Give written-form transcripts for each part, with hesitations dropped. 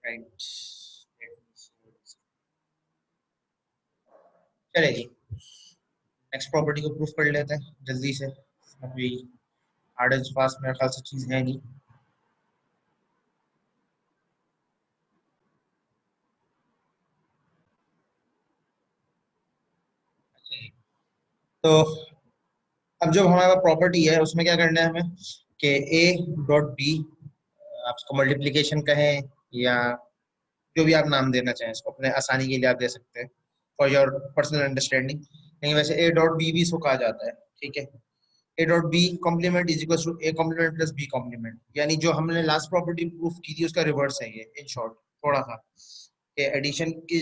Right, चलेगी। Next property को proof कर लेते हैं जल्दी से, अभी हार्ड एंड फास्ट मेरे ख्याल से चीज है नहीं। तो अब जो हमारा प्रॉपर्टी है उसमें क्या करना है हमें कि ए डॉट बी, आप इसको मल्टीप्लीकेशन कहें या जो भी आप नाम देना चाहें, इसको अपने आसानी के लिए आप दे सकते हैं फॉर योर पर्सनल अंडरस्टैंडिंग। लेकिन वैसे ए डॉट बी भी इसको कहा जाता है, ठीक है। A dot B complement is equal to A complement plus B complement, यानी जो हमने लास्ट प्रॉपर्टी प्रूफ की थी उसका रिवर्स है ये इन शॉर्ट थोड़ा सा, कि एडिशन की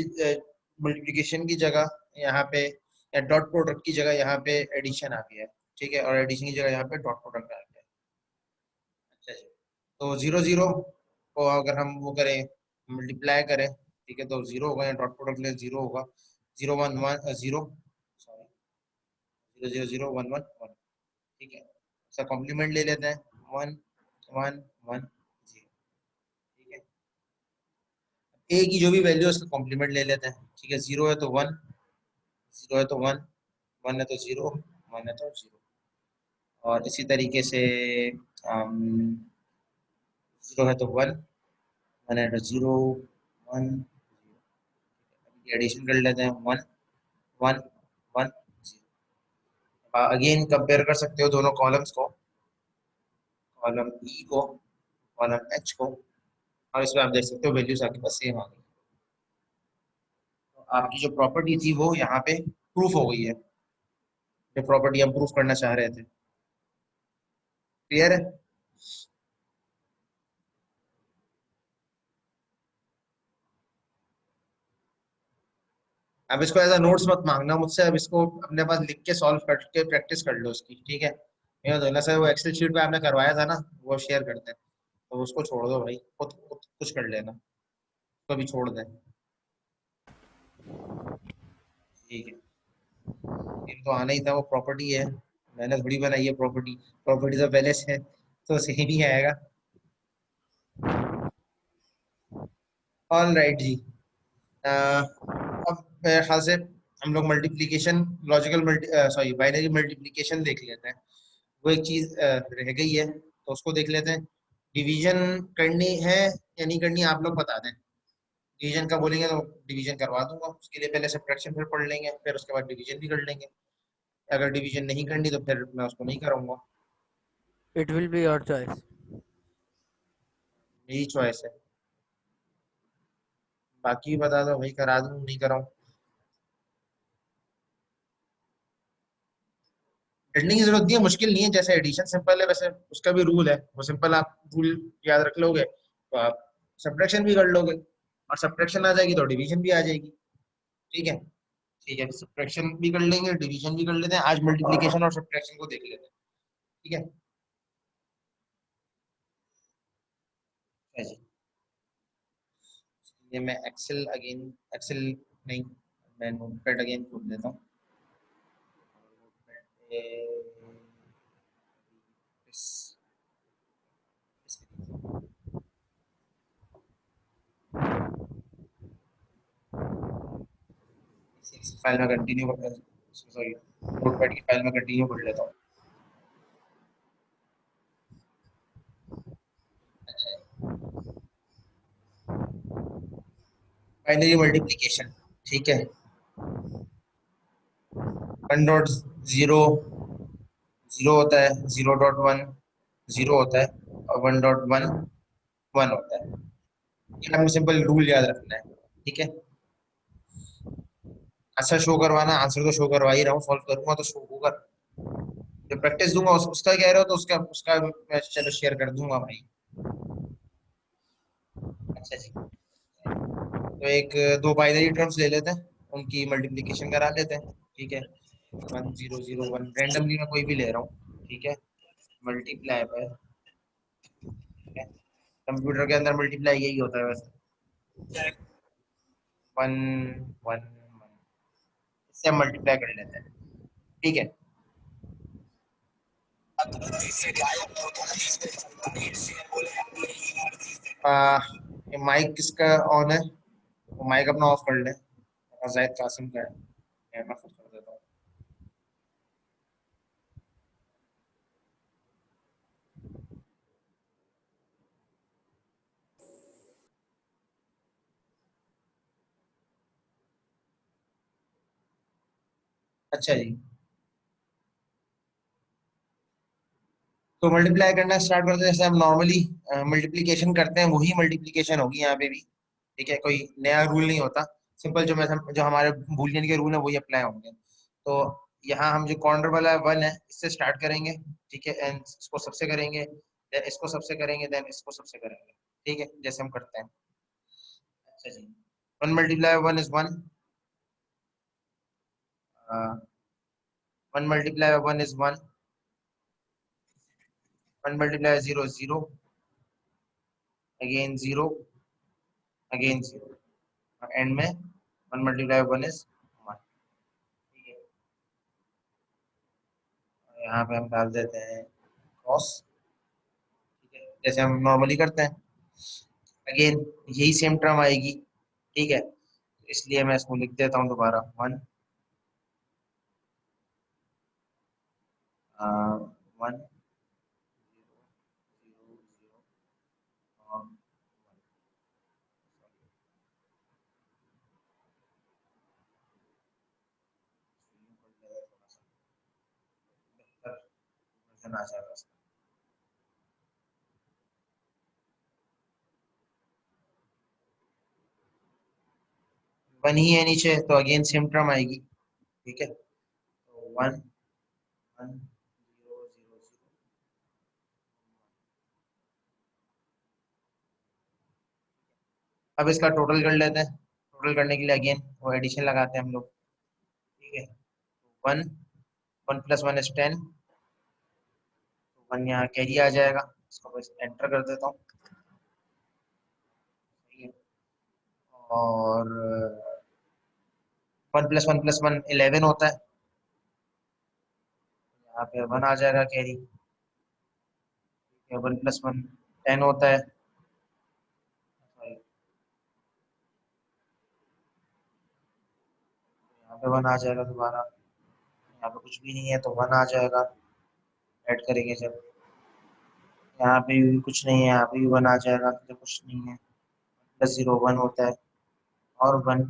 मल्टीप्लिकेशन की जगह यहाँ पे, या डॉट प्रोडक्ट की जगह यहाँ पे एडिशन आ गया है, ठीक है, और एडिशन की जगह यहाँ पे डॉट प्रोडक्ट आ गया है। अच्छा जी, तो जीरो जीरो को अगर हम वो करें मल्टीप्लाई करें, ठीक है, तो जीरो होगा, या डॉट प्रोडक्ट ले जीरो होगा, zero one one zero, sorry, zero zero zero one one one, ठीक है। इसका कॉम्प्लीमेंट ले लेते हैं, वन वन वन जीरो, ठीक है। ए की जो भी वैल्यू है उसका कॉम्प्लीमेंट ले लेते हैं, ठीक है। जीरो है तो वन, जीरो है तो वन, वन है तो जीरो, वन है तो जीरो, और इसी तरीके से जीरो है तो वन, वन है तो जीरो, वन, एडिशन कर लेते हैं, one one one zero. Again compare कर सकते हो दोनों कॉलम्स को, कॉलम ई को, कॉलम एच को, और इसमें आप देख सकते हो वैल्यूज आपके पास सेम आ गई। तो आपकी जो प्रॉपर्टी थी वो यहाँ पे प्रूफ हो गई है, जो प्रॉपर्टी हम प्रूफ करना चाह रहे थे। क्लियर है? अब इसको एज अ नोट्स मत मांगना मुझसे, अब इसको अपने पास लिख के सॉल्व करके प्रैक्टिस कर लो उसकी, ठीक है। ये तो ना सर, वो एक्सेल शीट पे आपने करवाया था ना, वो शेयर करते हैं, तो उसको छोड़ दो भाई, खुद खुद कुछ कर लेना, उसको भी छोड़ दें, ठीक है। ये तो आना ही था, वो प्रॉपर्टी है, मैंने थोड़ी बनाई है प्रॉपर्टी, प्रॉपर्टी तो पहले से है, तो सेम ही आएगा। ऑल राइट जी। अब मेरे ख्याल से हम लोग multiplication, logical multi sorry binary multiplication देख लेते हैं, वो एक चीज रह गई है, तो उसको देख लेते हैं। डिवीजन करनी है या नहीं करनी, आप लोग बता दें। डिवीजन का बोलेंगे तो डिवीजन करवा दूंगा, उसके लिए पहले सब्ट्रैक्शन फिर पढ़ लेंगे, फिर उसके बाद डिवीजन भी कर लेंगे। अगर डिवीजन नहीं करनी तो फिर मैं उसको नहीं करूंगा, It will be your choice. मेरी चॉइस है। बाकी बता दो भाई, करा दूं नहीं कराऊं। करने की जरूरत नहीं है, मुश्किल नहीं है, जैसे एडिशन सिंपल है वैसे उसका भी रूल है, वो सिंपल आप रूल याद रख लोगे तो आप सब्ट्रैक्शन भी कर लोगे, और सब्ट्रैक्शन आ जाएगी तो डिवीजन भी आ जाएगी, ठीक है। ठीक है, सब्ट्रैक्शन भी कर लेंगे, डिवीजन भी कर लेते हैं, आज मल्टीप्लिकेशन और सब्ट्रैक्शन को देख लेते हैं, ठीक है। ऐसे ये मैं एक्सेल अगेन, एक्सेल नहीं, मैं नोटपैड अगेन खोल देता हूँ। फाइल में कंटिन्यू कर, सॉरी नोटपैड की फाइल में कंटिन्यू कर लेता हूँ। अच्छा, बाइनरी मल्टीप्लिकेशन, ठीक है। वन डॉट जीरो जीरो होता है, जीरो डॉट वन जीरो होता है, और वन डॉट वन वन होता है। ये हमें सिंपल रूल याद रखना है, ठीक है। आंसर शो करवाना, आंसर तो शो करवा ही रहा हूँ, सॉल्व करूंगा तो शो होगा। जो प्रैक्टिस दूंगा उसका कह रहे हो तो उसका उसका मैं चलो शेयर कर दूंगा भाई। अच्छा जी, तो एक दो बाइनरी टर्म्स ले लेते हैं, उनकी मल्टीप्लिकेशन करा लेते हैं, ठीक है। One zero zero one, randomly मैं कोई भी ले रहा हूँ, ठीक है। मल्टीप्लाई पर, ठीक है, कंप्यूटर के अंदर मल्टीप्लाई यही होता है वैसे, वन वन वन, इससे हम मल्टीप्लाई कर लेते हैं, ठीक है। ये माइक किसका ऑन है? वो माइक अपना ऑफ कर ले। जाहिद कासिम का है। मैं खुद कर देता हूँ। अच्छा जी, तो मल्टीप्लाई करना स्टार्ट करते हैं जैसे हम नॉर्मली मल्टीप्लिकेशन करते हैं, वही मल्टीप्लिकेशन होगी यहाँ पे भी। ठीक है, कोई नया रूल नहीं होता। सिंपल जो हमारे बूलियन के रूल है वही अप्लाई होंगे। तो यहाँ हम जो कॉर्नर वाला 1 है इससे स्टार्ट करेंगे। ठीक है, एंड इसको सबसे करेंगे, देन इसको सबसे करेंगे, देन इसको सबसे करेंगे। ठीक है, जैसे हम करते हैं। अच्छा जी, 1 × 1 is 1, 1 × 1 is 1, 1 × 0 is 0, again 0, again 0, और एंड में 1 × 1 is 1। ठीक है, यहाँ पे हम डाल देते हैं क्रॉस। ठीक है, जैसे हम नॉर्मली करते हैं। अगेन यही सेम टर्म आएगी। ठीक है, इसलिए मैं इसको लिख देता हूँ दोबारा 1, 1, 0, 0, और 1। आ जाएगा। 1 ही है नीचे, तो अगेन सेम टर्म आएगी। ठीक है, तो 1, 1, 0, 0, 0। अब इसका टोटल कर लेते हैं। टोटल करने के लिए अगेन वो एडिशन लगाते हैं हम लोग। ठीक है, 1, 1 + 1 is 10। 1 यहाँ कैरी आ जाएगा, इसको बस एंटर कर देता हूँ। ठीक है, और 1 + 1 + 1 11 होता है। यहाँ पे 1 आ जाएगा कैरी। 1 + 1 10 होता है। Sorry, यहाँ पे 1 आ जाएगा दोबारा। यहाँ पे कुछ भी नहीं है तो 1 आ जाएगा, ऐड करेंगे जब। यहाँ पे भी कुछ नहीं है, यहाँ पे भी 1 आ जाएगा जब कुछ नहीं है। +0 1 होता है, और 1।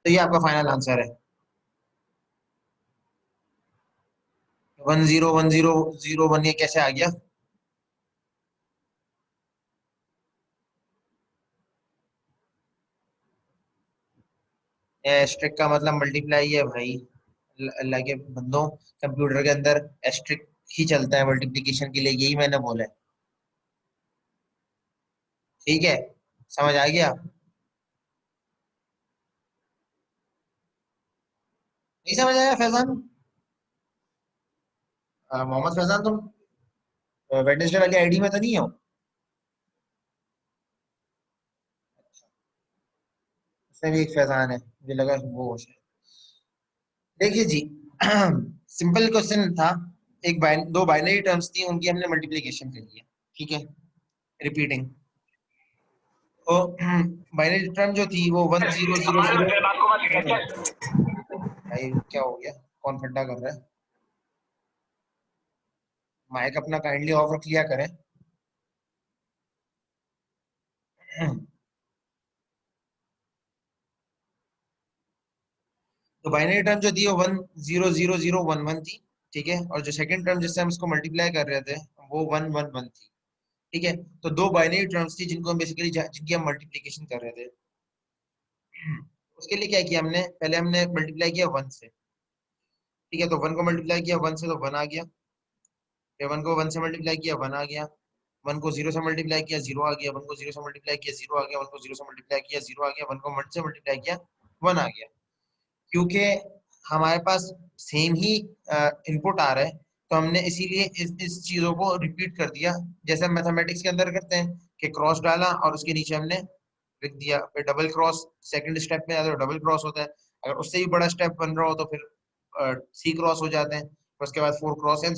तो ये आपका फाइनल आंसर है। 1 0 1 0 0 1 ये कैसे आ गया? एस्ट्रिक का मतलब मल्टीप्लाई है भाई। अल्लाह के बंदों, कंप्यूटर के अंदर एस्ट्रिक ही चलता है मल्टीप्लिकेशन के लिए, यही मैंने बोला है। ठीक है, समझ आ गया? नहीं समझ आया फैजान? मोहम्मद फैजान, तुम वेडनेसडे वाली आईडी में तो नहीं हो? उसमें भी एक फैजान है, मुझे लगा वो है। देखिए जी, सिंपल क्वेश्चन था। दो बाइनरी टर्म्स थी, उनकी हमने मल्टीप्लिकेशन करी है। ठीक है, रिपीटिंग। तो बाइनरी टर्म जो थी वो 1 0 0 0। एक मिनट भाई, क्या हो गया? कौन फड्डा कर रहा है? माइक अपना काइंडली ऑफ रख लिया करें। तो बाइनरी टर्म जो थी वो 1 0 0 0 1 1 थी। ठीक है, और जो सेकंड टर्म जिससे हम इसको मल्टीप्लाई कर रहे थे वो 1 1 1 थी। ठीक है, तो दो बाइनरी टर्म्स थी जिनको हम बेसिकली जिनकी हम मल्टीप्लिकेशन कर रहे थे। उसके लिए क्या किया हमने, पहले हमने मल्टीप्लाई किया 1 से। ठीक है, तो 1 को मल्टीप्लाई किया 1 से तो 1 आ गया। फिर 1 को 1 से मल्टीप्लाई किया 1 आ गया। 1 को 0 से मल्टीप्लाई किया 0 आ गया। 1 को 0 से मल्टीप्लाई किया 0 आ गया। 1 को 0 से मल्टीप्लाई किया 0 आ गया। 1 को 1 से मल्टीप्लाई किया 1 आ गया। क्योंकि हमारे पास सेम ही इनपुट आ रहा है, तो हमने इसीलिए इस चीजों को रिपीट कर दिया। जैसे हम मैथमेटिक्स के अंदर करते हैं कि क्रॉस डाला और उसके नीचे हमने लिख दिया। फिर डबल क्रॉस सेकंड स्टेप में आता है तो डबल क्रॉस होता है। अगर उससे भी बड़ा स्टेप बन रहा हो तो फिर सी क्रॉस हो जाते हैं। उसके बाद 4 क्रॉस एन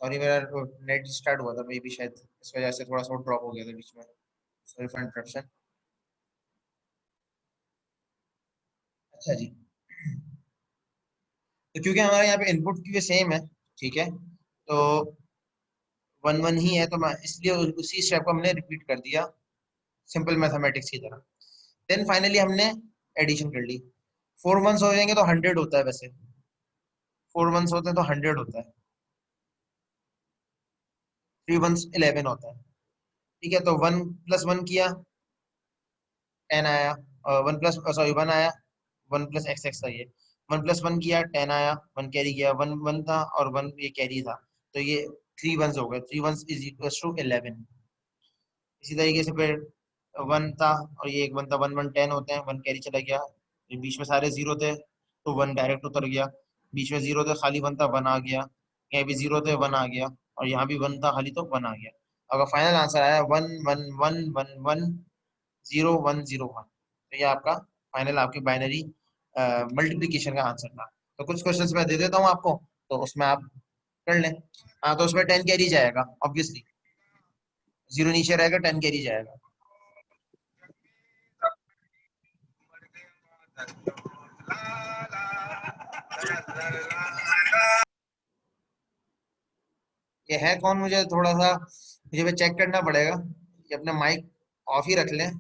सॉरी मेरा नेट स्टार्ट हुआ था, मे भी शायद इस वजह से थोड़ा सा ड्रॉप हो गया था बीच में। Sorry for interruption. अच्छा जी, तो क्योंकि हमारे यहाँ पे इनपुट की सेम है, ठीक है, तो 1 1 ही है, तो मैं इसलिए उसी स्टेप को हमने रिपीट कर दिया सिंपल मैथमेटिक्स की तरह। देन फाइनली हमने एडिशन कर ली। 4 1 हो जाएंगे तो 100 होता है, वैसे 4 1 होते हैं तो 100 होता है, 3 1 11 होता है, ठीक है। तो 1 + 1 किया, 10 आया, 1 आया, 1 + x था ये। 1 + 1 किया, 10 आया, 1 कैरी किया, 1 1 था और 1 ये कैरी था, तो ये 3 1 हो गए, 3 1 = 11। इसी तरीके से फिर 1 था और ये एक 1 था, 1 1 10 होते हैं, 1 कैरी चला गया, ये बीच में सारे जीरो थे तो 1 डायरेक्ट उतर गया, बीच में जीरो थे खाली 1 था, 1 आ गया, यहाँ भी जीरो थे 1 आ गया, और यहाँ भी 1 था खाली तो 1 आ गया। अगर फाइनल आंसर आया 1 1 1 1 1 0 1 0 1, तो ये आपका फाइनल आपकी बाइनरी मल्टीप्लीकेशन का आंसर था। तो कुछ क्वेश्चंस मैं दे देता हूँ आपको, तो उसमें आप कर लें। हाँ, तो उसमें 10 कैरी जाएगा ऑब्वियसली, जीरो नीचे रहेगा, 10 कैरी जाएगा। ये है कौन, मुझे थोड़ा सा मुझे चेक करना पड़ेगा, कि अपना माइक ऑफ ही रख लें।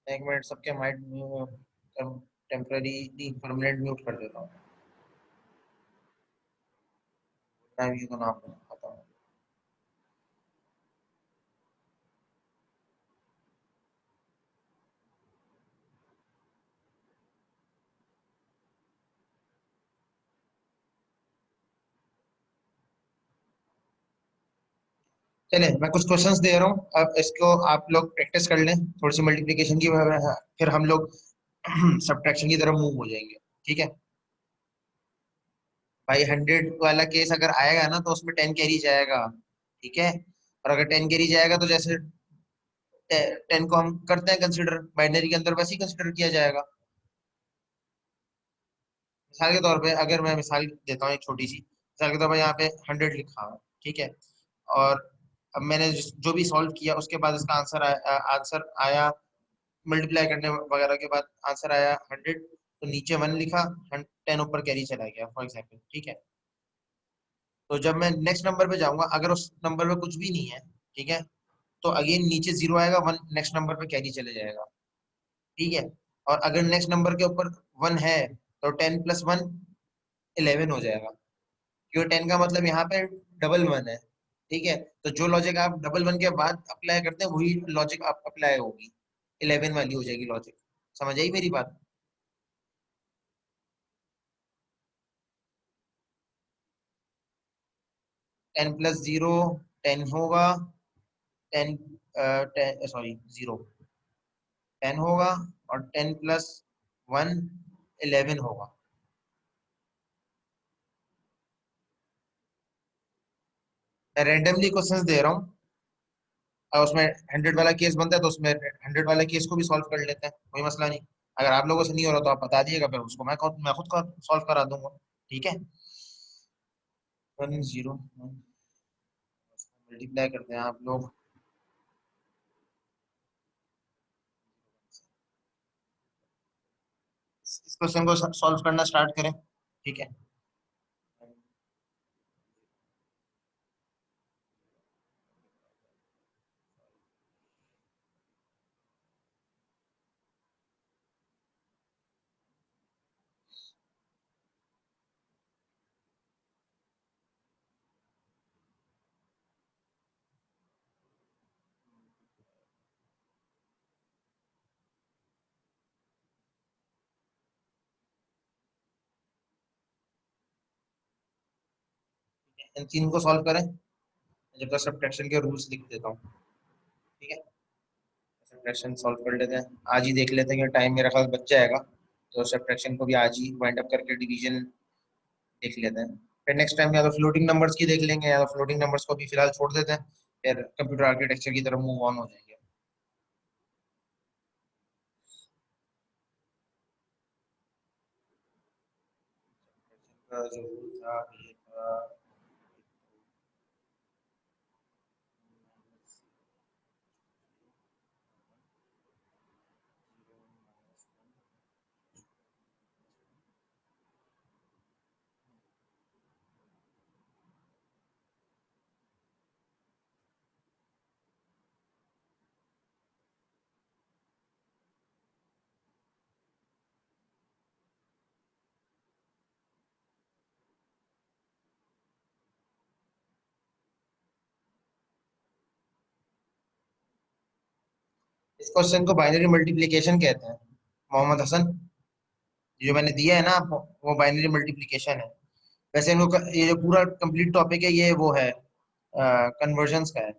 एक मिनट, सबके माइक टेम्पररी परमानेंट म्यूट कर देता हूँ, मैं भी तो नाम आता हूँ। चले, मैं कुछ क्वेश्चंस दे रहा हूँ, अब इसको आप लोग प्रैक्टिस कर लें थोड़ी सी मल्टीप्लिकेशन की, फिर हम लोग सब्ट्रैक्शन की तरफ मूव हो जाएंगे, ठीक है। भाई 100 वाला केस अगर आएगा ना, तो उसमें 10 कैरी जाएगा, ठीक है। और अगर 10 कैरी जाएगा तो जैसे 10 को हम करते हैं कंसिडर बाइनरी के अंदर, वैसे ही कंसिडर किया जाएगा। मिसाल के तौर पे अगर मैं मिसाल देता हूँ एक छोटी सी, मिसाल के तौर पे यहाँ पे 100 लिखा हुआ है, ठीक है। और अब मैंने जो भी सॉल्व किया उसके बाद इसका आंसर आया मल्टीप्लाई करने वगैरह के बाद आंसर आया 100, तो नीचे 1 लिखा, 10 ऊपर कैरी चला गया फॉर एग्जाम्पल, ठीक है। तो जब मैं नेक्स्ट नंबर पे जाऊंगा, अगर उस नंबर पे कुछ भी नहीं है, ठीक है, तो अगेन नीचे जीरो आएगा, 1 नेक्स्ट नंबर पे कैरी चले जाएगा, ठीक है। और अगर नेक्स्ट नंबर के ऊपर 1 है, तो 10 + 1 11 हो जाएगा, क्योंकि 10 का मतलब यहाँ पे डबल 1 है, ठीक है। तो जो लॉजिक आप डबल 1 के बाद अप्लाई करते हैं, वही लॉजिक आप अप्लाई होगी, 11 वाली हो जाएगी लॉजिक। समझ आई मेरी बात? 10 + 0 10 होगा, 10 सॉरी 0 10 होगा, और 10 + 1 11 होगा। मैं रेंडमली क्वेश्चंस दे रहा हूँ, और उसमें 100 वाला केस बनता है, तो उसमें 100 वाले केस को भी सॉल्व कर लेते हैं, कोई मसला नहीं। अगर आप लोगों से नहीं हो रहा तो आप बता दिएगा, फिर उसको मैं खुद सॉल्व करा दूंगा, ठीक है। 1 0 मल्टीप्लाई करते हैं आप लोग। इस क्वेश्चन को सॉल्व करना स्टार्ट करें, ठीक है। इन तीन को सॉल्व करें, जब तक सब्ट्रैक्शन के रूल्स लिख देता हूँ, ठीक है। सब्ट्रैक्शन सॉल्व कर लेते हैं, आज ही देख लेते हैं कि टाइम मेरा ख्याल बच जाएगा, तो सब्ट्रैक्शन को भी आज ही वाइंड अप करके डिवीजन देख लेते हैं। फिर नेक्स्ट टाइम या तो फ्लोटिंग नंबर्स की देख लेंगे, या तो फ्लोटिंग नंबर्स को भी फिलहाल छोड़ देते हैं, फिर कंप्यूटर आर्किटेक्चर की तरफ मूव ऑन हो जाएंगे। जो था ये था इस क्वेश्चन को बाइनरी मल्टीप्लिकेशन कहते हैं मोहम्मद हसन। जो मैंने दिया है ना आपको, वो बाइनरी मल्टीप्लिकेशन है। वैसे इनको ये जो पूरा कंप्लीट टॉपिक है ये वो है कन्वर्जन्स का है।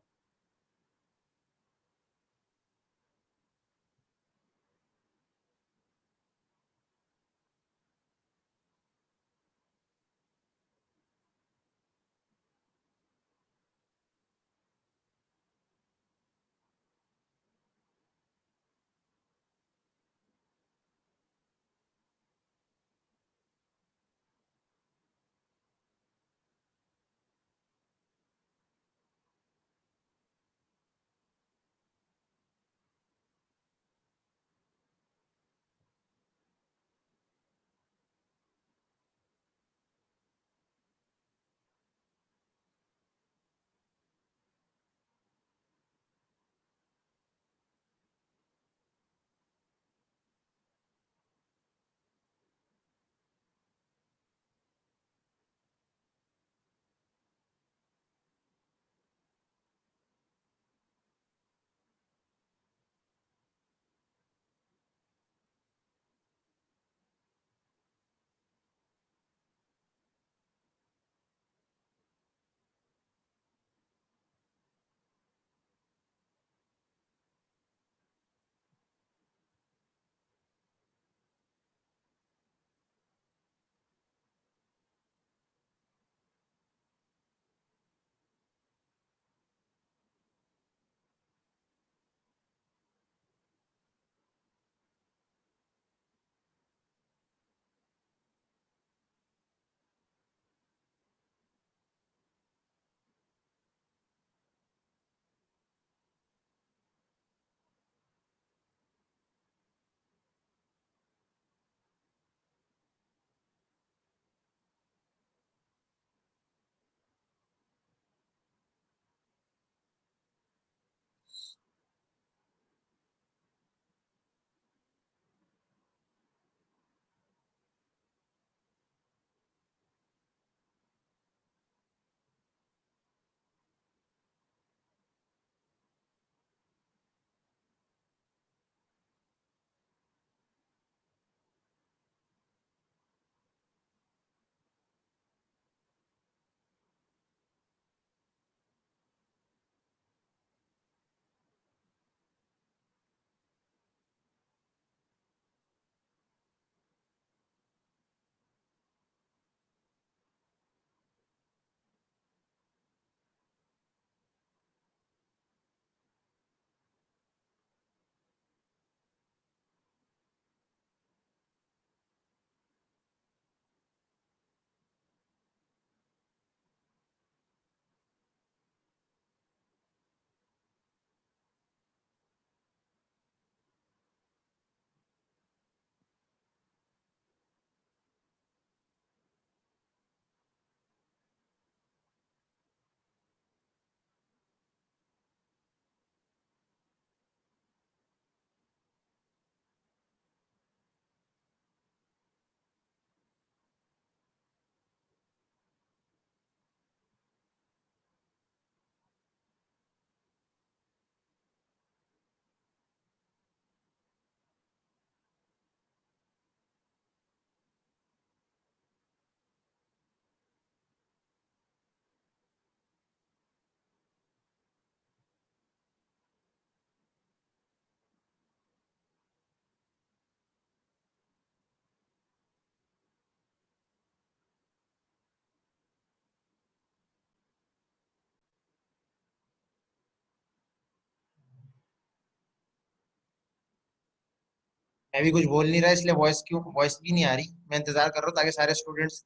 मैं भी कुछ बोल नहीं रहा इसलिए वॉइस भी नहीं आ रही। मैं इंतजार कर रहा हूँ ताकि सारे स्टूडेंट्स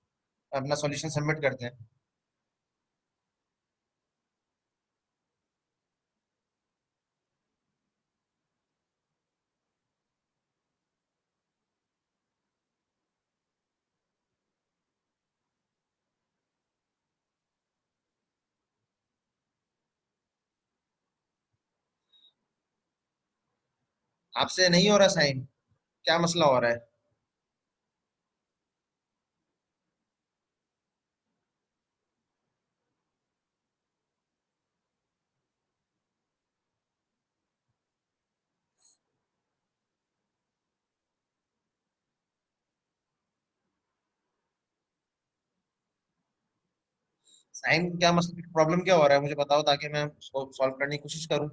अपना सॉल्यूशन सबमिट कर दें। आपसे नहीं हो रहा साइन? क्या मसला हो रहा है? साइन क्या मसला, प्रॉब्लम क्या हो रहा है मुझे बताओ ताकि मैं उसको सॉल्व करने की कोशिश करूँ।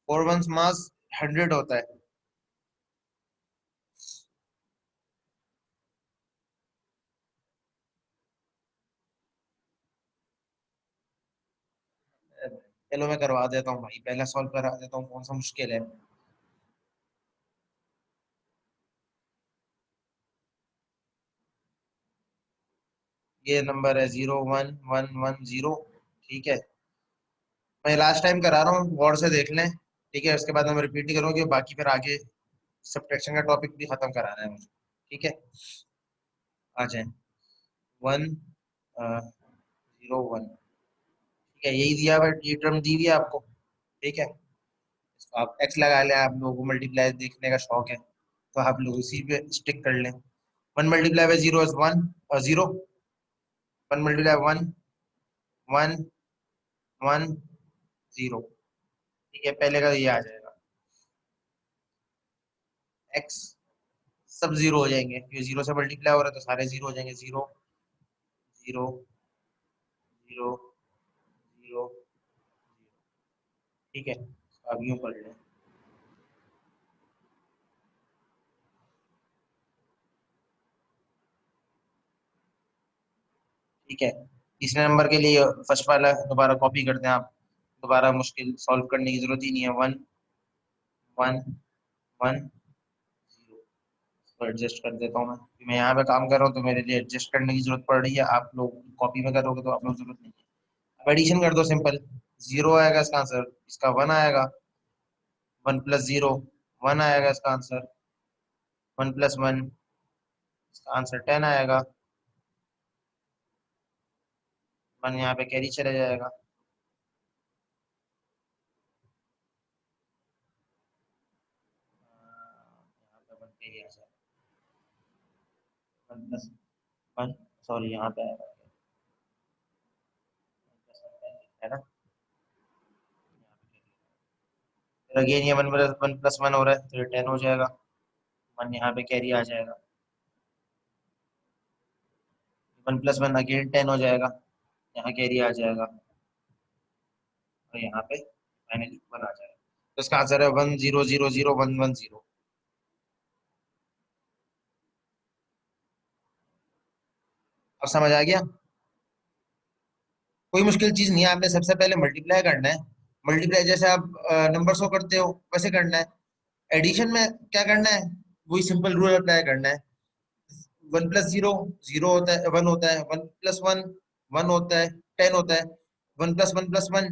4 1 मास 100 होता है। चलो मैं करवा देता हूँ भाई, पहले सॉल्व करा देता हूँ, कौन सा मुश्किल है। ये नंबर है 0 1 1 1 0। ठीक है, मैं लास्ट टाइम करा रहा हूँ, गौर से देख लें। ठीक है, उसके बाद मैं रिपीट नहीं करूँगी, बाकी फिर आगे सब्ट्रैक्शन का टॉपिक भी खत्म कराना है मुझे। ठीक है, आ जाए। 1 0 1। ठीक है, यही दिया हुआ, ये टर्म दी हुई है आपको। ठीक है, इसको आप एक्स लगा लें, आप लोगों को मल्टीप्लाई देखने का शौक है तो आप लोग इसी पे स्टिक कर लें। 1 × 0 = 1 0। 1 × 1 1 1 0। ठीक है, पहले का ये आ जाएगा। एक्स सब जीरो हो जाएंगे, ये जीरो से मल्टीप्लाई हो रहा है तो सारे जीरो हो जाएंगे। 0 0 0 0। ठीक है, तो अब यूं कर लें। ठीक है, तीसरे नंबर के लिए फर्स्ट वाला दोबारा कॉपी कर दें आप। दोबारा मुश्किल सॉल्व करने की जरूरत ही नहीं है। 1 1 1 0। इसको एडजस्ट कर देता हूँ मैं यहाँ पे काम कर रहा हूँ तो मेरे लिए एडजस्ट करने की जरूरत पड़ रही है। आप लोग कॉपी में करोगे तो आप लोग जरूरत नहीं है। अब एडिशन कर दो सिंपल। 0 आएगा इसका आंसर, इसका 1 आएगा। 1 + 0 1 आएगा इसका आंसर। 1 + 1 इसका आंसर 10 आएगा। 1 यहाँ पे कैरी चला जाएगा। यहाँ पे 1 कैरी आ जाएगा। 1 + 1, सॉरी यहाँ पे आएगा 1 + 1 है ना। फिर अगेन ये 1 + 1 हो रहा है तो ये 10 हो जाएगा। 1 यहाँ पे कैरी आ जाएगा। 1 + 1 अगेन 10 हो जाएगा, यहाँ कैरी आ जाएगा और यहाँ पे फाइनली 1 आ जाएगा। तो इसका आंसर है 1 0 0 0 1 1 0। अब समझ आ गया? कोई मुश्किल चीज नहीं है, आपने सबसे पहले मल्टीप्लाई करना है। मल्टीप्लाई जैसे आप नंबर शो करते हो वैसे करना है। एडिशन में क्या करना है, वही सिंपल रूल अप्लाई करना है। 1 + 0 0 होता है, 1 होता है। 1 + 1 1 होता है, 10 होता है। 1 + 1 + 1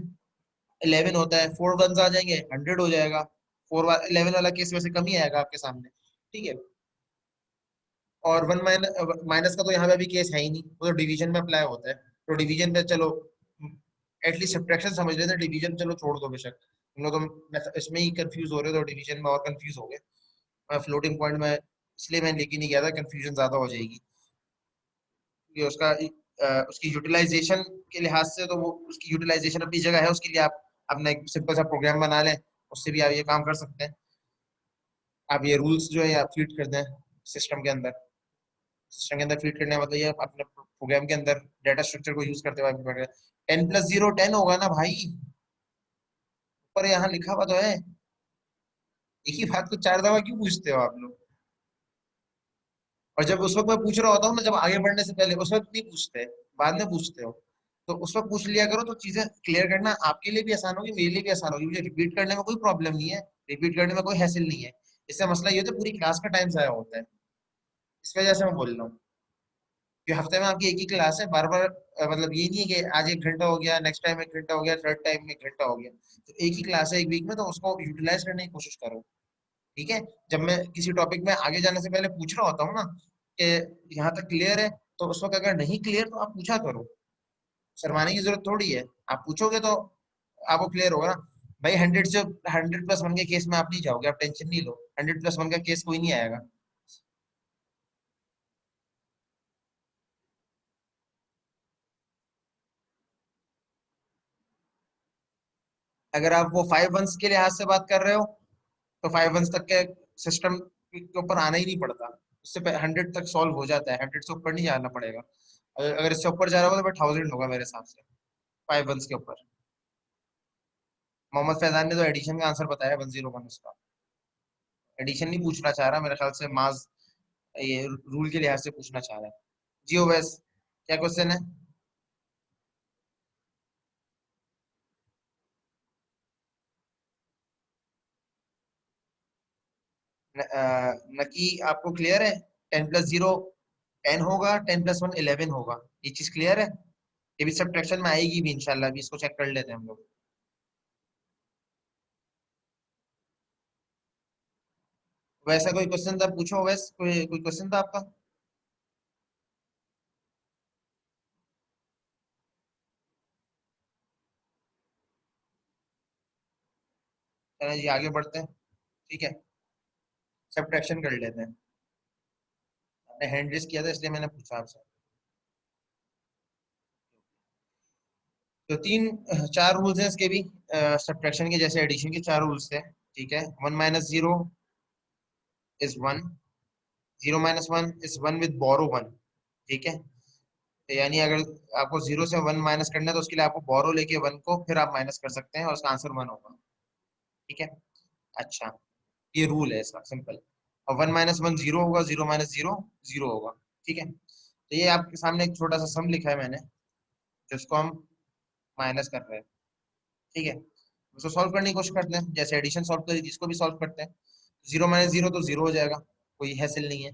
11 होता है। 4 1s आ जाएंगे, 100 हो जाएगा। 11 वाला केस वैसे कम ही आएगा आपके सामने। ठीक है, और 1 माइनस का तो यहाँ पे भी केस है ही नहीं, वो तो डिवीजन में अप्लाई होता है। तो डिवीजन में चलो एटलीस्ट सब्ट्रैक्शन समझ लेते हैं, डिवीजन चलो छोड़ दो बेशक। हम लोग तो इसमें ही कंफ्यूज हो रहे थे और डिवीजन में और कंफ्यूज हो गए। मैं फ्लोटिंग पॉइंट में इसलिए मैं लेके नहीं गया था, कंफ्यूजन ज्यादा हो जाएगी। ये उसका उसकी यूटिलाइजेशन के लिहाज से तो वो उसकी यूटिलाइजेशन अपनी जगह है, उसके लिए आप अपना एक सिंपल सा प्रोग्राम बना लें, उससे भी आप ये काम कर सकते हैं। आप ये रूल्स जो है आप फीड कर दें सिस्टम के अंदर। सिस्टम के अंदर फीड करने का मतलब ये अपने प्रोग्राम के अंदर डाटा स्ट्रक्चर को यूज करते हुए 10 + 0 10 होगा ना भाई, पर यहाँ लिखा हुआ तो है। एक ही बात को 4 दफा क्यों पूछते हो आप लोग? और जब उस वक्त मैं पूछ रहा होता हूँ ना, जब आगे बढ़ने से पहले, उस वक्त नहीं पूछते, बाद में पूछते हो। तो उस पर पूछ लिया करो, तो चीजें क्लियर करना आपके लिए भी आसान होगी, मेरे लिए भी आसान होगी, मुझे रिपीट करने में कोई प्रॉब्लम नहीं है, रिपीट करने में कोई हैसल नहीं है। इससे मसला ये होता है पूरी क्लास का टाइम जाया होता है, इस वजह से मैं बोल रहा हूँ कि हफ्ते में आपकी एक ही क्लास है, बार बार मतलब ये नहीं है कि आज 1 घंटा हो गया, नेक्स्ट टाइम 1 घंटा हो गया, थर्ड टाइम 1 घंटा हो गया। तो एक ही क्लास है एक वीक में, तो उसको यूटिलाइज करने की कोशिश करो। ठीक है, जब मैं किसी टॉपिक में आगे जाने से पहले पूछ रहा होता हूँ ना कि यहाँ तक क्लियर है, तो उस वक्त अगर नहीं क्लियर तो आप पूछा करो, शर्माने की जरूरत थोड़ी है। आप पूछोगे तो आपको क्लियर होगा ना। भाई 100+1 के केस में आप नहीं जाओगे, आप टेंशन नहीं लो, 100+1 का केस कोई नहीं आएगा। अगर आप वो 5 वंस के लिहाज से बात कर रहे हो, तो 5 वंस तक के सिस्टम के ऊपर आना ही नहीं पड़ता, उससे 100 तक सॉल्व हो जाता है, 100 से ऊपर नहीं जाना पड़ेगा। अगर इससे ऊपर जा रहा होगा तो फिर 1000 होगा मेरे हिसाब से, 5 वंस के ऊपर। मोहम्मद फैजान ने तो एडिशन का आंसर बताया 101 उसका, एडिशन नहीं पूछना चाह रहा मेरे ख्याल से, माज ये रूल के लिहाज से पूछना चाह रहा है। जी ओवैस, क्या क्वेश्चन है? नकी आपको क्लियर है? 10+0 10 होगा, 10+1 11 होगा, ये चीज क्लियर है? ये भी सब्ट्रैक्शन में आएगी भी इंशाल्लाह, भी इसको चेक कर लेते हैं हम लोग। वैसा कोई क्वेश्चन था पूछो, वैस कोई कोई क्वेश्चन था आपका? चलिए जी आगे बढ़ते हैं। ठीक है, सब्ट्रैक्शन कर लेते हैं। आपने हैंड रेस किया था इसलिए मैंने पूछा आपसे। तो चार रूल्स हैं इसके भी, सब्ट्रैक्शन के जैसे एडिशन के चार रूल्स थे। ठीक है, 1 - 0 इज 1, 0 - 1 इज 1 विद बोरो 1। ठीक है, तो यानी अगर आपको 0 से 1 माइनस करना है तो उसके लिए आपको बोरो लेके 1 को फिर आप माइनस कर सकते हैं और उसका आंसर 1 होगा। ठीक है, अच्छा, ये रूल है इसका सिंपल। और 1 - 1 0 होगा, 0 - 0 0 होगा। ठीक है, तो ये आपके सामने एक छोटा सा सम लिखा है मैंने, जिसको हम माइनस कर रहे हैं। ठीक है, उसको सॉल्व करने की कोशिश करते हैं, जैसे एडिशन सॉल्व करी थी इसको भी सॉल्व करते हैं। 0 - 0 तो 0 हो जाएगा, कोई हैसल नहीं है।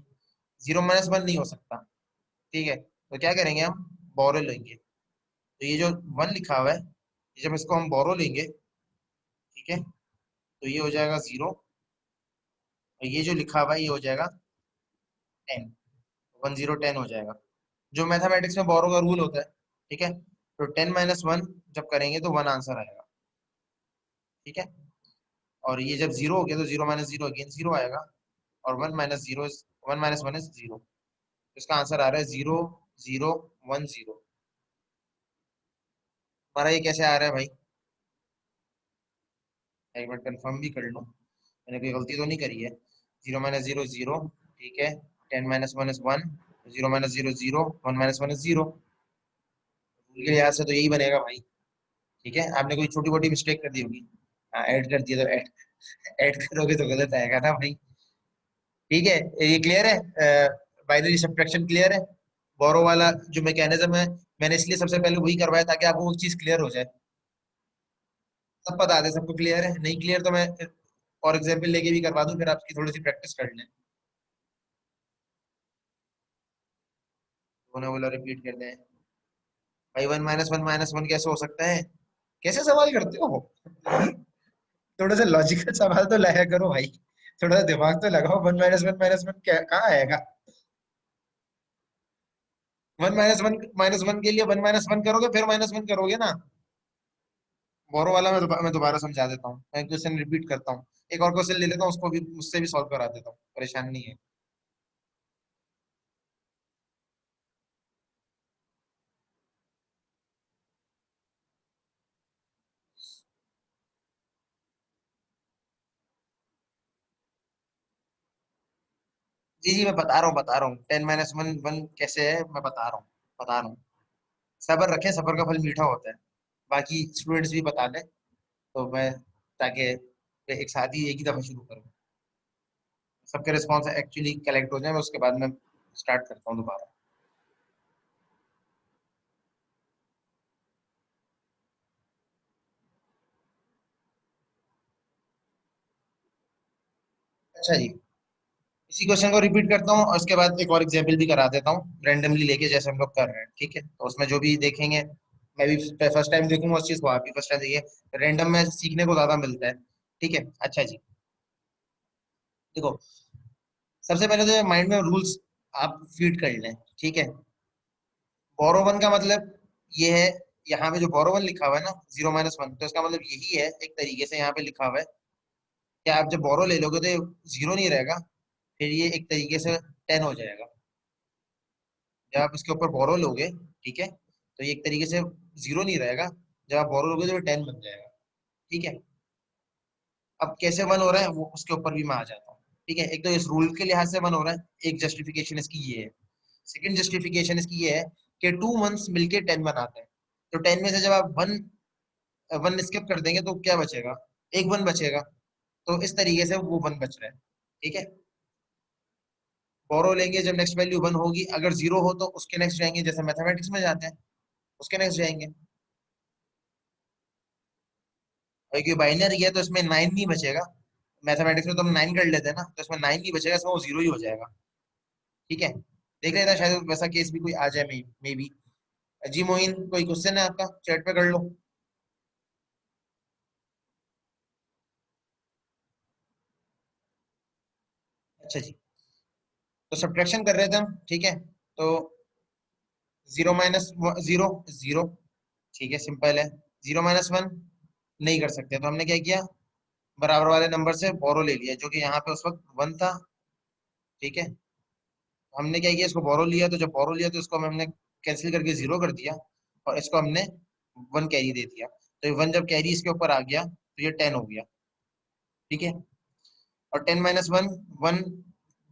0 - 1 नहीं हो सकता। ठीक है, तो क्या करेंगे हम, बोरो लेंगे। तो ये जो 1 लिखा हुआ है, ये जब इसको हम बोरो लेंगे, ठीक है, तो ये हो जाएगा 0, और ये जो लिखा हुआ है ये हो जाएगा 10, 10 10 हो जाएगा, जो मैथमेटिक्स में बोरो का रूल होता है। ठीक है, तो 10 - 1 जब करेंगे तो 1 आंसर आएगा। ठीक है, और ये जब 0 हो गया तो 0 - 0 अगेन 0 आएगा, और 1 - 1 इज 0। इसका आंसर आ रहा है 0 0 1 0। हमारा ये कैसे आ रहा है भाई? एक बार कंफर्म भी कर लो, मैंने कोई गलती तो नहीं करी है। 0 - 0 0। ठीक है, 10 - 1 इज 1, 0 - 0 0, 1 - 1 इज 0। के लिहाज से तो यही बनेगा भाई। ठीक है, आपने कोई छोटी मोटी मिस्टेक कर दी होगी, हाँ ऐड कर दिया तो ऐड ऐड करोगे तो गलत आएगा ना भाई। ठीक है, ये क्लियर है? बाइनरी सब्ट्रैक्शन क्लियर है? बोरो वाला जो मैकेनिज्म है, मैंने इसलिए सबसे पहले वही करवाया ताकि आपको वो चीज क्लियर हो जाए। सब बता दे, सबको क्लियर है? नहीं क्लियर तो मैं और एग्जाम्पल लेके भी करवा दूं, फिर आपकी थोड़ी सी प्रैक्टिस कर लें। उन्हें बोला रिपीट कर दें। भाई 1 - 1 - 1 कैसे हो सकता है? कैसे सवाल करते हो? थोड़ा सा लॉजिकल सवाल तो लाया करो भाई, थोड़ा सा दिमाग तो लगाओ। 1 - 1 - 1 कहाँ आएगा? 1 - 1 - 1 के लिए 1 - 1 करोगे, फिर -1 करोगे ना। बोरो वाला मैं दोबारा समझा देता हूँ, मैं क्वेश्चन रिपीट करता हूँ। एक और क्वेश्चन ले लेता हूँ, उसको भी उससे भी सॉल्व करा देता हूँ, परेशान नहीं है। जी जी, मैं बता रहा हूँ 10 - 1 1 कैसे है, मैं बता रहा हूँ। सब्र रखें, सब्र का फल मीठा होता है। बाकी स्टूडेंट्स भी बता दें, तो मैं, ताकि एक साथ ही एक ही दफा शुरू करूँ, सबके रिस्पॉन्स एक्चुअली कलेक्ट हो जाए, उसके बाद मैं स्टार्ट करता हूँ दोबारा। अच्छा जी, इसी क्वेश्चन को रिपीट करता हूँ और उसके बाद एक और एग्जाम्पल भी करा देता हूँ रैंडमली लेके, जैसे हम लोग कर रहे हैं। ठीक है, तो उसमें जो भी देखेंगे, मैं भी फर्स्ट टाइम देखूंगा उस चीज को, आप भी फर्स्ट टाइम देखिए, रैंडम में सीखने को ज्यादा मिलता है। ठीक है, अच्छा जी, देखो, सबसे पहले तो माइंड में रूल्स आप फीड कर लें। ठीक है, बोरो वन का मतलब ये है, यहाँ पे जो बोरो वन लिखा हुआ है ना, 0 - 1, तो इसका मतलब यही है, एक तरीके से यहाँ पे लिखा हुआ है कि आप जब बोरो ले लोगे तो ये 0 नहीं रहेगा, फिर ये एक तरीके से 10 हो जाएगा। जब आप इसके ऊपर बोरो लोगे, ठीक है, तो ये एक तरीके से 0 नहीं रहेगा, जब आप बोरो लोगे तो ये 10 बन जाएगा। ठीक है, अब कैसे 1 हो रहा है वो उसके ऊपर भी मैं आ जाता हूँ। ठीक है, एक तो इस रूल के लिहाज से 1 हो रहा है, एक जस्टिफिकेशन इसकी ये है। सेकंड जस्टिफिकेशन इसकी ये है कि 2 1s मिलके 10 बनाते हैं, तो 10 में से जब आप 1 स्किप कर देंगे तो क्या बचेगा, एक 1 बचेगा, तो इस तरीके से वो 1 बच रहा है। ठीक है, बोरो लेंगे जब नेक्स्ट वैल्यू 1 होगी, अगर 0 हो तो उसके नेक्स्ट जाएंगे, जैसे मैथमेटिक्स में जाते हैं उसके नेक्स्ट जाएंगे। और क्योंकि बाइनरी है तो इसमें 9 नहीं बचेगा, मैथमेटिक्स में तो हम 9 कर लेते हैं ना, तो इसमें 9 नहीं बचेगा, इसमें वो 0 ही हो जाएगा। ठीक है, देख लेना, शायद वैसा केस भी कोई आ जाए, मे बी। जी मोइन, कोई क्वेश्चन है आपका, चैट पे कर लो। अच्छा जी, तो सब्ट्रैक्शन कर रहे थे हम। ठीक है, तो 0 - 0 0, ठीक है, सिंपल है। 0 - 1 नहीं कर सकते, तो हमने क्या किया, बराबर वाले नंबर से बोरो ले लिया, जो कि यहाँ पे उस वक्त 1 था। ठीक है, हमने क्या किया, इसको बोरो लिया, तो जब बोरो लिया तो इसको हमने कैंसिल करके 0 कर दिया, और इसको हमने 1 कैरी दे दिया, तो ये 1 जब कैरी इसके ऊपर आ गया तो ये 10 हो गया। ठीक है, और 10 - 1 1,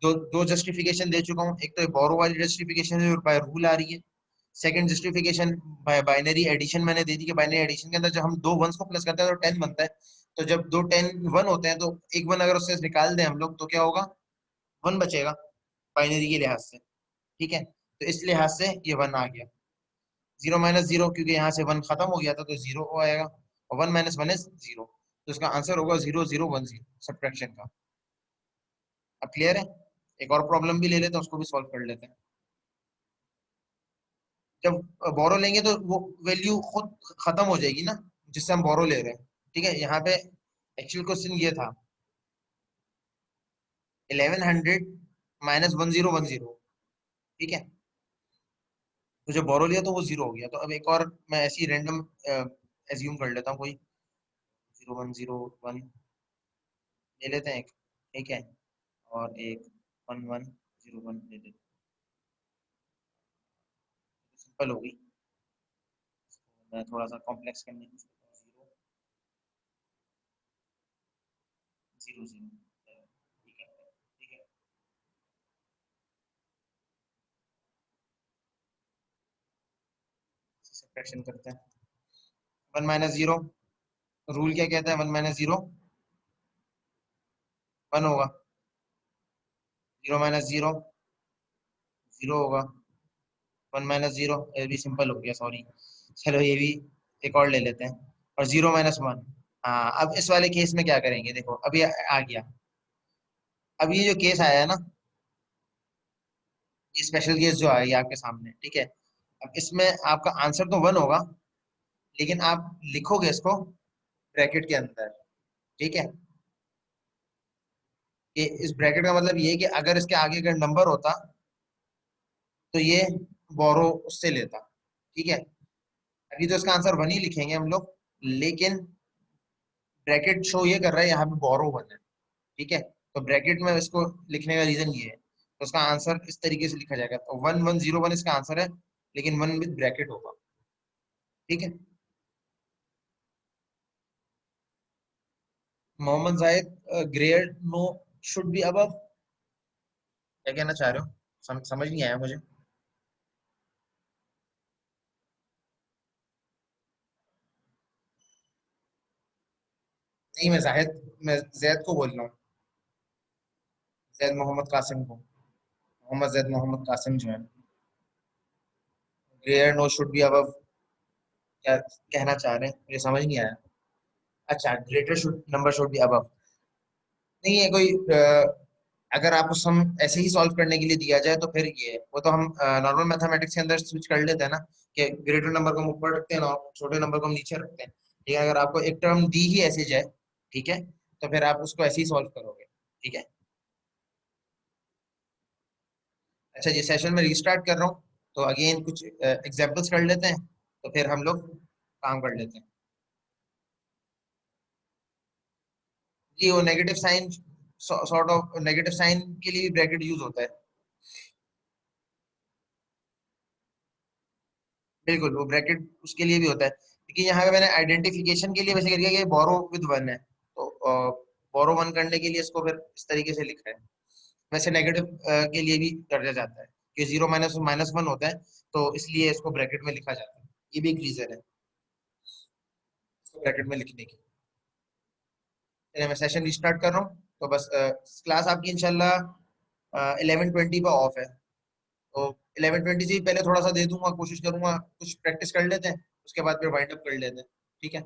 दो दो जस्टिफिकेशन दे चुका हूँ, एक तो बोरो वाली जस्टिफिकेशन जो बाय रूल आ रही है, second justification by binary addition मैंने दे दी, कि बाइनरी एडिशन के अंदर जब हम दो वंस को प्लस करते हैं तो 10 बनता है, तो जब दो 10 1 होते हैं तो एक 1 अगर उससे निकाल दें हम लोग तो क्या होगा, 1 बचेगा बाइनरी के लिहाज से। ठीक है, तो इस लिहाज से ये 1 आ गया। 0 - 0, क्योंकि यहाँ से 1 खत्म हो गया था तो 0 आएगा, और 1 - 1 इज 0, तो इसका आंसर होगा 0 0 1 0 सब्ट्रैक्शन का। अब क्लियर है, एक और प्रॉब्लम भी ले लेते हैं, उसको भी सॉल्व कर लेते हैं। जब बोरो लेंगे तो वो वैल्यू खुद खत्म हो जाएगी ना, जिससे हम बोरो ले रहे हैं। ठीक है, यहाँ पे एक्चुअल क्वेश्चन ये था, 1100 - 10 10, ठीक है, तो जब बोरो लिया तो वो 0 हो गया, तो अब एक और मैं ऐसी रैंडम एज्यूम कर लेता हूँ, कोई 0 1 0 1 ले लेते हैं एक। ठीक है, और एक 11 0 1 ले लेते हैं, सिंपल होगी। मैं थोड़ा सा कॉम्प्लेक्स करने की सोचता हूँ, 0 0 0, ठीक है, ठीक है, सब्ट्रैक्शन करते हैं। 1 - 0, रूल क्या कहता है, 1 - 0 1 होगा, 0 - 0 0 होगा, 1 - 0, ये भी सिंपल हो गया, सॉरी, चलो ये भी एक और ले लेते हैं, और 0 - 1। हाँ, अब इस वाले केस में क्या करेंगे, देखो अभी आ गया, अब ये जो केस आया है ना, ये स्पेशल केस जो आया आपके सामने। ठीक है, अब इसमें आपका आंसर तो 1 होगा, लेकिन आप लिखोगे इसको ब्रैकेट के अंदर। ठीक है, कि इस ब्रैकेट का मतलब ये है कि अगर इसके आगे का नंबर होता तो ये बोरो उससे लेता। ठीक है, अभी तो इसका आंसर 1 ही लिखेंगे हम लोग, लेकिन ब्रैकेट शो ये कर रहा है यहाँ पे बोरो 1 है। ठीक है, तो ब्रैकेट में इसको लिखने का रीजन ये है, तो उसका आंसर इस तरीके से लिखा जाएगा, तो 1101 इसका आंसर है, लेकिन 1 विद ब्रैकेट होगा। ठीक है, Mohammad Zahid, grade no should be above, क्या कहना चाह रहे हो, समझ नहीं आया मुझे। नहीं, मैं जैद को बोल रहा हूँ, जैद मोहम्मद कासिम को, मोहम्मद जैद मोहम्मद कासिम जो है, grade no should be above, क्या कहना चाह रहे हैं मुझे समझ नहीं आया। अच्छा, greater should number should be above, नहीं है कोई, अगर आपको सम ऐसे ही सॉल्व करने के लिए दिया जाए तो फिर ये है। वो तो हम नॉर्मल मैथमेटिक्स के अंदर स्विच कर लेते हैं ना, कि ग्रेटर नंबर को हम ऊपर रखते हैं ना, छोटे नंबर को हम नीचे रखते हैं। ठीक है, अगर आपको एक टर्म दी ही ऐसे जाए, ठीक है, तो फिर आप उसको ऐसे ही सॉल्व करोगे। ठीक है। अच्छा जी, सेशन में रिस्टार्ट कर रहा हूँ, तो अगेन कुछ एग्जांपल्स कर लेते हैं, तो फिर हम लोग काम कर लेते हैं। जी, वो negative sign, sort of negative sign के लिए ब्रैकेट यूज होता है। बिल्कुल, वो ब्रैकेट उसके लिए भी होता है, लेकिन यहाँ पे मैंने आइडेंटिफिकेशन के लिए वैसे कर दिया कि बोरो विद वन है, तो बोरो वन करने के लिए इसको फिर इस तरीके से लिखा है। वैसे नेगेटिव के लिए भी कर जाता है कि जीरो माइनस माइनस वन होता है, तो इसलिए इसको ब्रैकेट में लिखा जाता है। ये भी एक रीजन है इसको ब्रैकेट में लिखने की। चलिए, मैं सेशन रिस्टार्ट कर रहा हूँ, तो बस क्लास आपकी इंशाल्लाह 11:20 पे ऑफ है, तो 11:20 से ही पहले थोड़ा सा दे दूंगा, कोशिश करूंगा, कुछ प्रैक्टिस कर लेते हैं, उसके बाद फिर वाइंड अप कर लेते हैं। ठीक है।